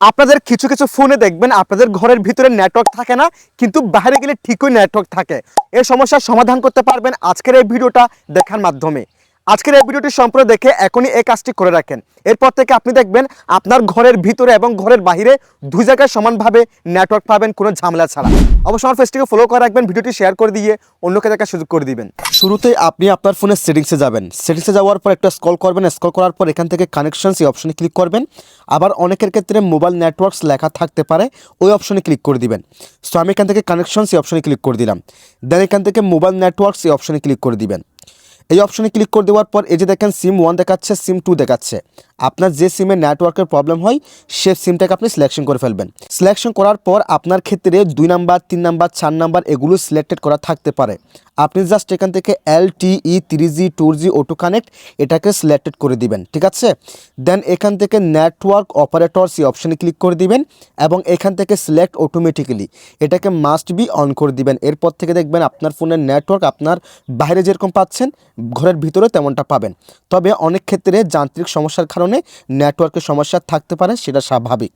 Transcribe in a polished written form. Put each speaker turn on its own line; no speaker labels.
আপনাদের কিছু কিছু ফোনে দেখবেন আপনাদের ঘরের ভিতরে নেটওয়ার্ক থাকে না, কিন্তু বাইরে গেলে ঠিকই নেটওয়ার্ক থাকে। এই সমস্যার সমাধান করতে পারবেন আজকের এই ভিডিওটা দেখার মাধ্যমে। আজকের এই ভিডিওটি সম্পূর্ণ দেখে এখনই এই কাজটি করে রাখেন। এরপর থেকে আপনি দেখবেন আপনার ঘরের ভিতরে এবং ঘরের বাইরে দুই জায়গায় সমানভাবে নেটওয়ার্ক পাবেন, কোনো ঝামেলা ছাড়া। অবশ্যই আমার পেজটিকে ফলো করে রাখবেন, ভিডিওটি শেয়ার করে দিয়ে অন্যকে দেখার সুযোগ করে দিবেন। শুরুতেই আপনি আপনার ফোনের সেটিংসে যাবেন। সেটিংসে যাওয়ার পর একটা স্ক্রল করবেন, স্ক্রল করার পর এখান থেকে কানেকশনস এই অপশনে ক্লিক করবেন। আবার অনেকের ক্ষেত্রে মোবাইল নেটওয়ার্কস লেখা থাকতে পারে, ওই অপশনে ক্লিক করে দিবেন। সো আমি এখান থেকে কানেকশনস এই অপশনে ক্লিক করে দিলাম। দেন এখান থেকে মোবাইল নেটওয়ার্কস এই অপশনে ক্লিক করে দিবেন। এই অপশনে ক্লিক করে দেওয়ার পর এই যে দেখেন সিম 1 দেখাচ্ছে, সিম 2 দেখাচ্ছে। আপনার যে সিমে নেটওয়ার্কের প্রবলেম হয় সে সিমটাকে আপনি সিলেকশন করে ফেলবেন। সিলেকশন করার পর আপনার ক্ষেত্রে 2 নাম্বার, 3 নাম্বার, 4 নাম্বার এগুলো সিলেক্টেড করা থাকতে পারে। আপনি জাস্ট এখান থেকে LTE 3G 2G auto connect এটাকে সিলেক্টেড করে দিবেন, ঠিক আছে। দেন এখান থেকে নেটওয়ার্ক অপারেটরস এই অপশনে ক্লিক করে দিবেন এবং এখান থেকে সিলেক্ট অটোমেটিক্যালি এটাকে মাস্ট বি অন করে দিবেন। এরপর থেকে দেখবেন আপনার ফোনের নেটওয়ার্ক আপনার বাইরে যেরকম পাচ্ছেন ঘরের ভিতরে তেমনটা পাবেন। তবে অনেক ক্ষেত্রে যান্ত্রিক সমস্যার কারণে নেটওয়ার্কের সমস্যা থাকতে পারে, সেটা স্বাভাবিক।